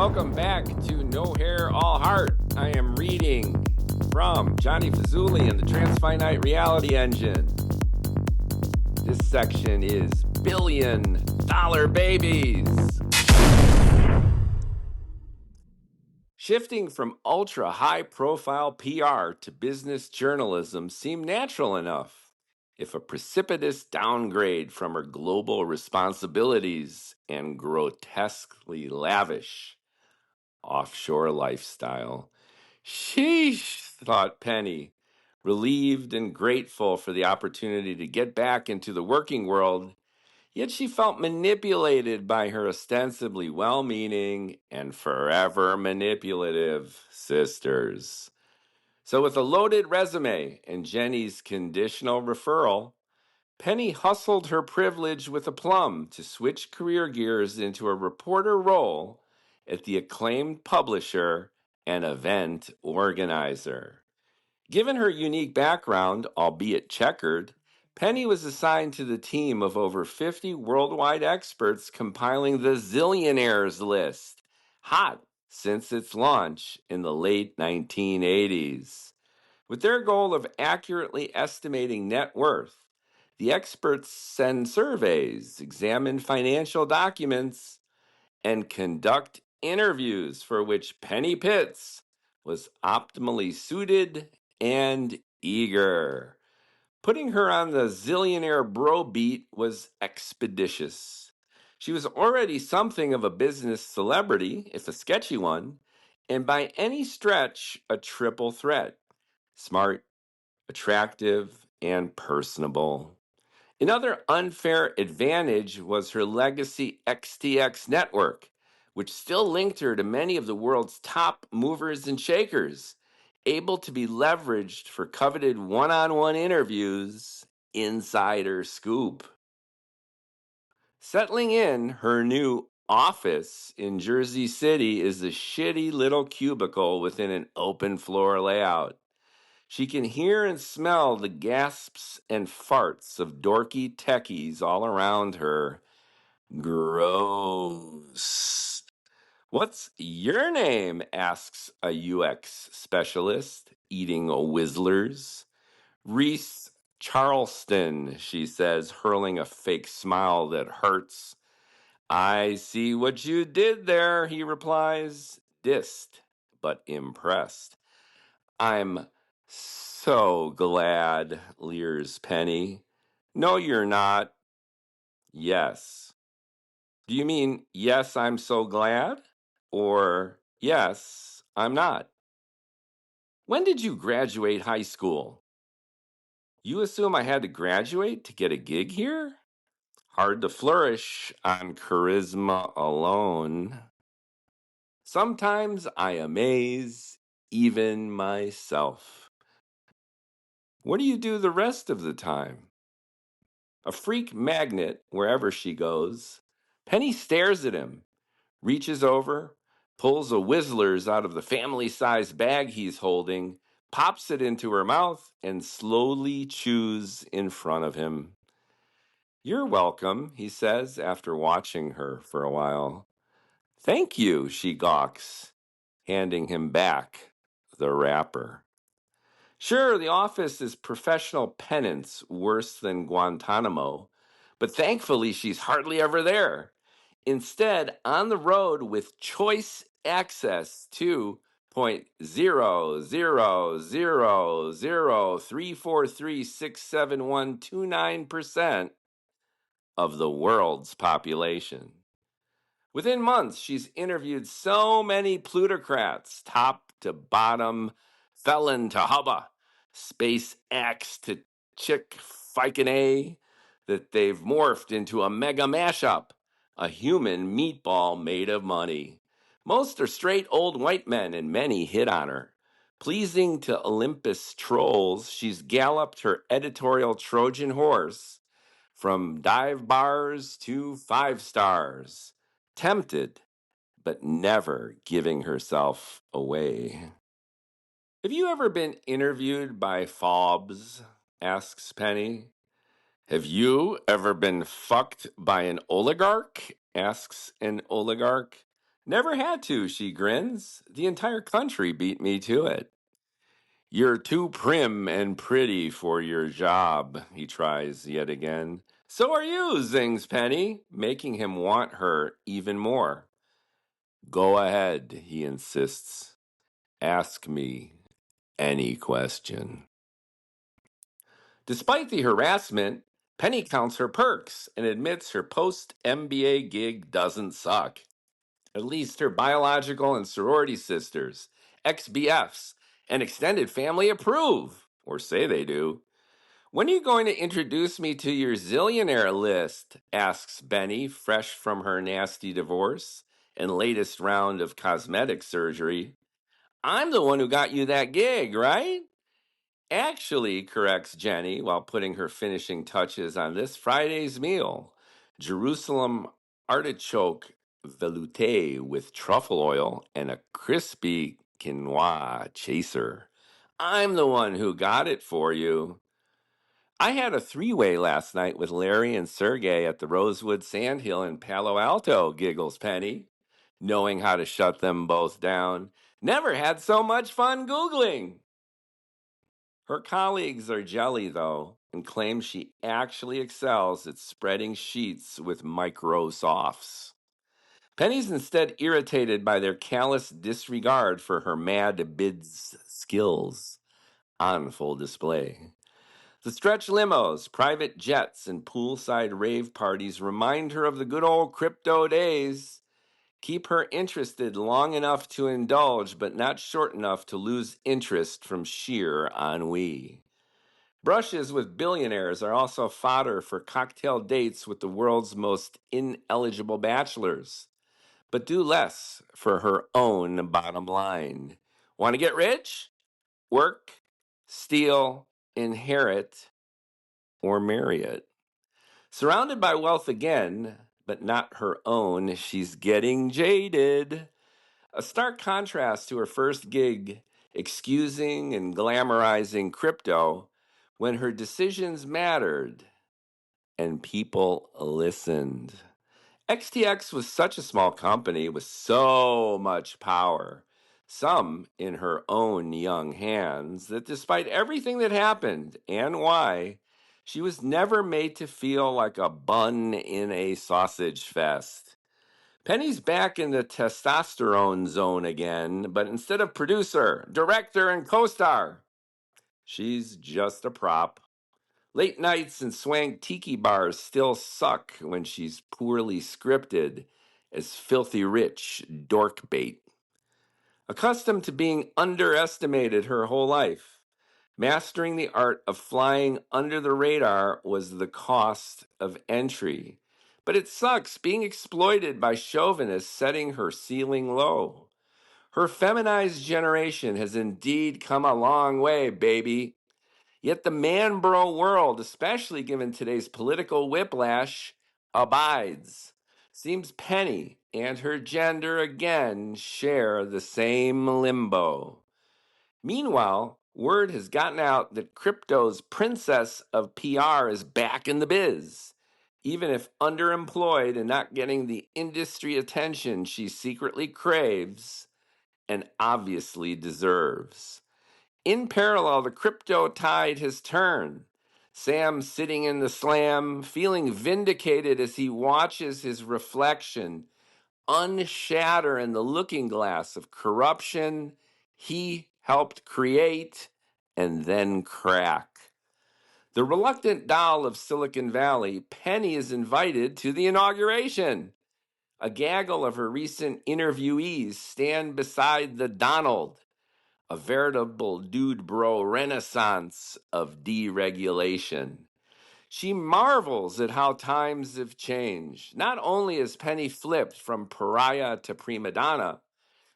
welcome back to No Hair, All Heart. I am reading from Jonnie Fazoolie and the Transfinite Reality Engine. This section is $1 billion babies. Shifting from ultra-high-profile PR to business journalism seemed natural enough, if a precipitous downgrade from her global responsibilities and grotesquely lavish offshore lifestyle. Sheesh, thought Penny, relieved and grateful for the opportunity to get back into the working world. Yet she felt manipulated by her ostensibly well-meaning and forever manipulative sisters. So with a loaded resume and Jenny's conditional referral, Penny hustled her privilege with aplomb to switch career gears into a reporter role at the acclaimed publisher and event organizer. Given her unique background, albeit checkered, Penny was assigned to the team of over 50 worldwide experts compiling the Zillionaires List, hot since its launch in the late 1980s. With their goal of accurately estimating net worth, the experts send surveys, examine financial documents, and conduct interviews for which Penny Pitz was optimally suited and eager. Putting her on the zillionaire bro beat was expeditious. She was already something of a business celebrity, if a sketchy one, and by any stretch, a triple threat: smart, attractive, and personable. Another unfair advantage was her legacy XTX network, which still linked her to many of the world's top movers and shakers, able to be leveraged for coveted one-on-one interviews, insider scoop. Settling in her new office in Jersey City is a shitty little cubicle within an open floor layout. She can hear and smell the gasps and farts of dorky techies all around her. Gross. What's your name? Asks a UX specialist, eating Whizzlers. Reese Charleston, she says, hurling a fake smile that hurts. I see what you did there, he replies, dissed but impressed. I'm so glad, leers Penny. No, you're not. Yes. Do you mean, yes, I'm so glad? Or, yes, I'm not? When did you graduate high school? You assume I had to graduate to get a gig here? Hard to flourish on charisma alone. Sometimes I amaze even myself. What do you do the rest of the time? A freak magnet wherever she goes, Penny stares at him, reaches over, pulls a Whizzlers out of the family-sized bag he's holding, pops it into her mouth, and slowly chews in front of him. You're welcome, he says after watching her for a while. Thank you, she gawks, handing him back the wrapper. Sure, the office is professional penance worse than Guantanamo, but thankfully she's hardly ever there. Instead, on the road with choice access to 0.00003436712.9% of the world's population. Within months, she's interviewed so many plutocrats, top to bottom, felon to hubba, SpaceX to Chick-fil-A, that they've morphed into a mega mashup, a human meatball made of money. Most are straight old white men, and many hit on her. Pleasing to Olympus trolls, she's galloped her editorial Trojan horse from dive bars to 5 stars. Tempted, but never giving herself away. Have you ever been interviewed by Forbes? Asks Penny. Have you ever been fucked by an oligarch? Asks an oligarch. Never had to, she grins. The entire country beat me to it. You're too prim and pretty for your job, he tries yet again. So are you, zings Penny, making him want her even more. Go ahead, he insists. Ask me any question. Despite the harassment, Penny counts her perks and admits her post MBA gig doesn't suck. At least her biological and sorority sisters, ex-BFs, and extended family approve, or say they do. When are you going to introduce me to your Zillionaire List? Asks Benny, fresh from her nasty divorce and latest round of cosmetic surgery. I'm the one who got you that gig, right? Actually, corrects Jenny while putting her finishing touches on this Friday's meal. Jerusalem artichoke velouté with truffle oil and a crispy quinoa chaser. I'm the one who got it for you. I had a three-way last night with Larry and Sergey at the Rosewood Sandhill in Palo Alto, giggles Penny, knowing how to shut them both down. Never had so much fun Googling. Her colleagues are jelly, though, and claim she actually excels at spreading sheets with Microsofts. Penny's instead irritated by their callous disregard for her mad bids skills on full display. The stretch limos, private jets, and poolside rave parties remind her of the good old crypto days. Keep her interested long enough to indulge, but not short enough to lose interest from sheer ennui. Brushes with billionaires are also fodder for cocktail dates with the world's most ineligible bachelors, but do less for her own bottom line. Want to get rich? Work, steal, inherit, or marry it. Surrounded by wealth again, but not her own, she's getting jaded. A stark contrast to her first gig, excusing and glamorizing crypto when her decisions mattered and people listened. XTX was such a small company with so much power, some in her own young hands, that despite everything that happened and why, she was never made to feel like a bun in a sausage fest. Penny's back in the testosterone zone again, but instead of producer, director, and co star, she's just a prop. Late nights and swank tiki bars still suck when she's poorly scripted as filthy rich dork bait. Accustomed to being underestimated her whole life, mastering the art of flying under the radar was the cost of entry. But it sucks being exploited by chauvinists setting her ceiling low. Her feminized generation has indeed come a long way, baby. Yet the man bro world, especially given today's political whiplash, abides. Seems Penny and her gender again share the same limbo. Meanwhile, word has gotten out that crypto's princess of PR is back in the biz, even if underemployed and not getting the industry attention she secretly craves and obviously deserves. In parallel, the crypto tide has turned. Sam sitting in the slam, feeling vindicated as he watches his reflection unshatter in the looking glass of corruption he helped create and then crack. The reluctant doll of Silicon Valley, Penny is invited to the inauguration. A gaggle of her recent interviewees stand beside the Donald, a veritable dude bro renaissance of deregulation. She marvels at how times have changed. Not only has Penny flipped from pariah to prima donna,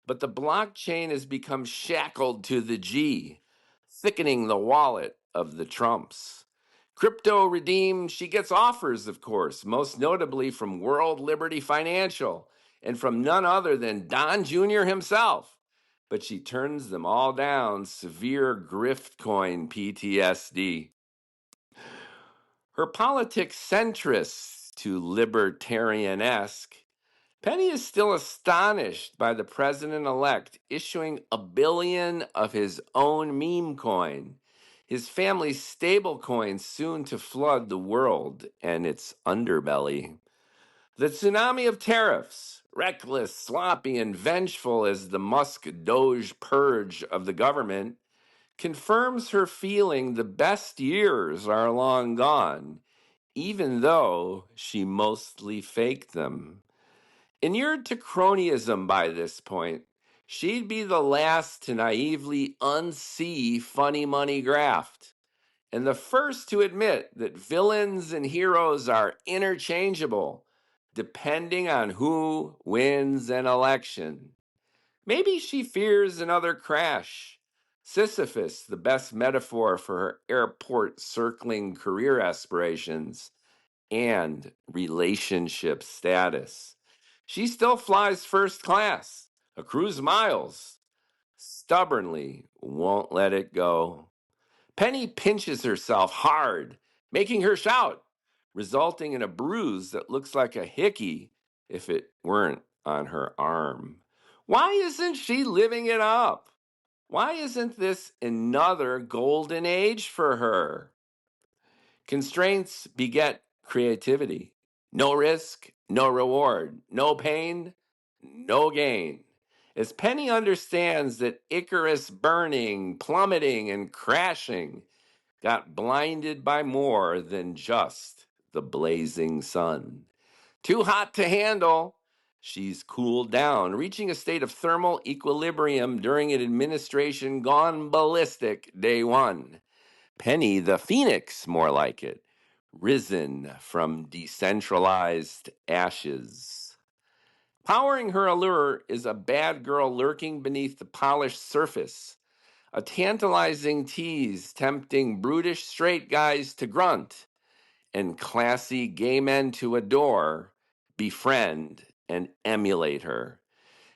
but the blockchain has become shackled to the G, thickening the wallet of the Trumps. Crypto redeemed, she gets offers, of course, most notably from World Liberty Financial and from none other than Don Jr. himself. But she turns them all down, severe grift coin PTSD. Her politics centrist to libertarian-esque, Penny is still astonished by the president-elect issuing $1 billion of his own meme coin, his family's stable coin soon to flood the world and its underbelly. The tsunami of tariffs, reckless, sloppy, and vengeful as the Musk Doge purge of the government, confirms her feeling the best years are long gone, even though she mostly faked them. Inured to cronyism by this point, she'd be the last to naively unsee funny money graft, and the first to admit that villains and heroes are interchangeable, depending on who wins an election. Maybe she fears another crash. Sisyphus, the best metaphor for her airport circling career aspirations and relationship status. She still flies first class, accrues miles, stubbornly won't let it go. Penny pinches herself hard, making her shout, resulting in a bruise that looks like a hickey if it weren't on her arm. Why isn't she living it up? Why isn't this another golden age for her? Constraints beget creativity. No risk, no reward. No pain, no gain. As Penny understands that Icarus burning, plummeting, and crashing got blinded by more than just the blazing sun. Too hot to handle, she's cooled down, reaching a state of thermal equilibrium during an administration gone ballistic day one. Penny the Phoenix, more like it, risen from decentralized ashes. Powering her allure is a bad girl lurking beneath the polished surface, a tantalizing tease tempting brutish straight guys to grunt, and classy gay men to adore, befriend, and emulate her.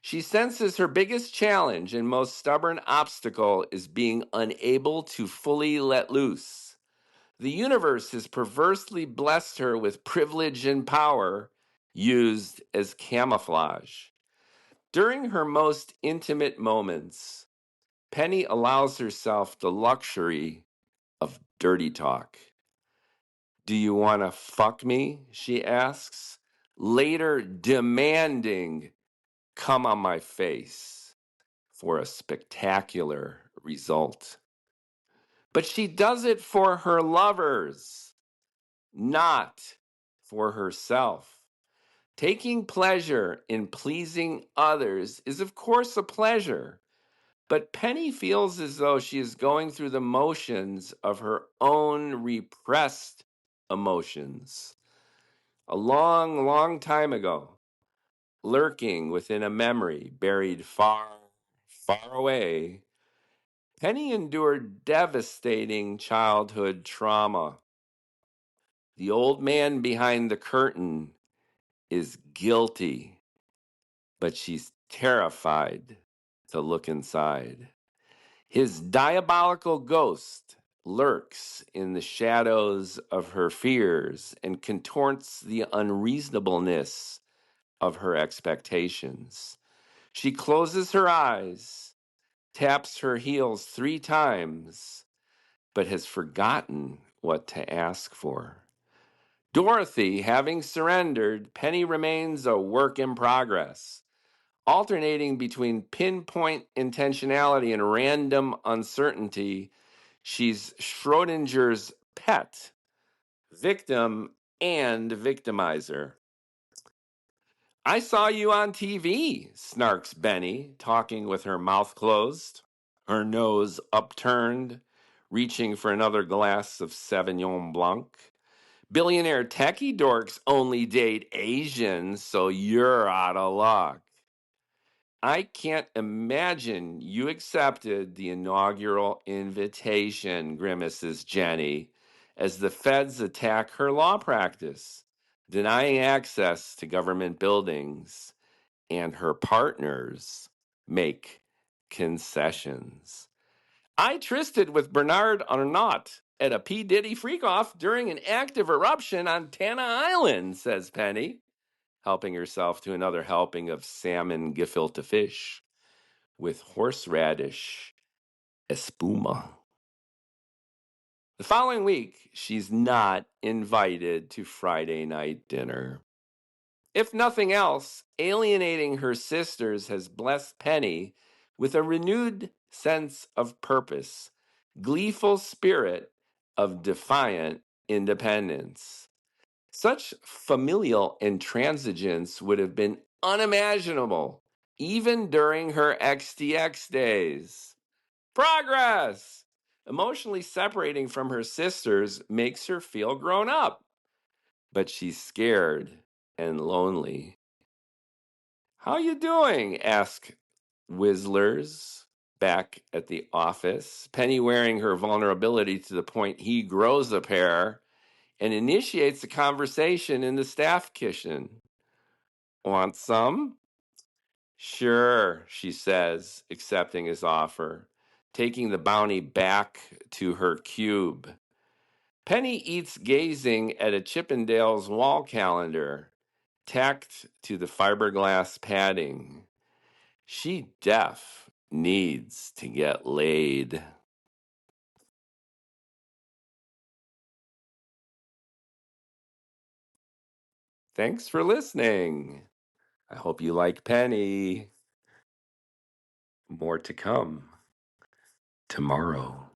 She senses her biggest challenge and most stubborn obstacle is being unable to fully let loose. The universe has perversely blessed her with privilege and power used as camouflage. During her most intimate moments, Penny allows herself the luxury of dirty talk. Do you want to fuck me? She asks, later demanding, come on my face for a spectacular result. But she does it for her lovers, not for herself. Taking pleasure in pleasing others is, of course, a pleasure, but Penny feels as though she is going through the motions of her own repressed emotions. A long, long time ago, lurking within a memory buried far, far away, Penny endured devastating childhood trauma. The old man behind the curtain is guilty, but she's terrified to look inside. His diabolical ghost lurks in the shadows of her fears and contorts the unreasonableness of her expectations. She closes her eyes, taps her heels 3 times, but has forgotten what to ask for. Dorothy, having surrendered, Penny remains a work in progress, alternating between pinpoint intentionality and random uncertainty. She's Schrodinger's pet, victim, and victimizer. I saw you on TV, snarks Benny, talking with her mouth closed, her nose upturned, reaching for another glass of Sauvignon Blanc. Billionaire techie dorks only date Asians, so you're out of luck. I can't imagine you accepted the inaugural invitation, grimaces Jenny, as the feds attack her law practice, denying access to government buildings, and her partners make concessions. I trysted with Bernard Arnault at a P. Diddy freak-off during an active eruption on Tana Island, says Penny. helping herself to another helping of salmon gefilte fish with horseradish espuma. The following week, she's not invited to Friday night dinner. If nothing else, alienating her sisters has blessed Penny with a renewed sense of purpose, gleeful spirit of defiant independence. Such familial intransigence would have been unimaginable even during her XTX days. Progress! Emotionally separating from her sisters makes her feel grown up, but she's scared and lonely. How you doing? Ask Whistler's back at the office, Penny wearing her vulnerability to the point he grows a pair and initiates a conversation in the staff kitchen. Want some? Sure, she says, accepting his offer, taking the bounty back to her cube. Penny eats gazing at a Chippendales wall calendar, tacked to the fiberglass padding. She needs to get laid. Thanks for listening. I hope you like Penny. More to come tomorrow.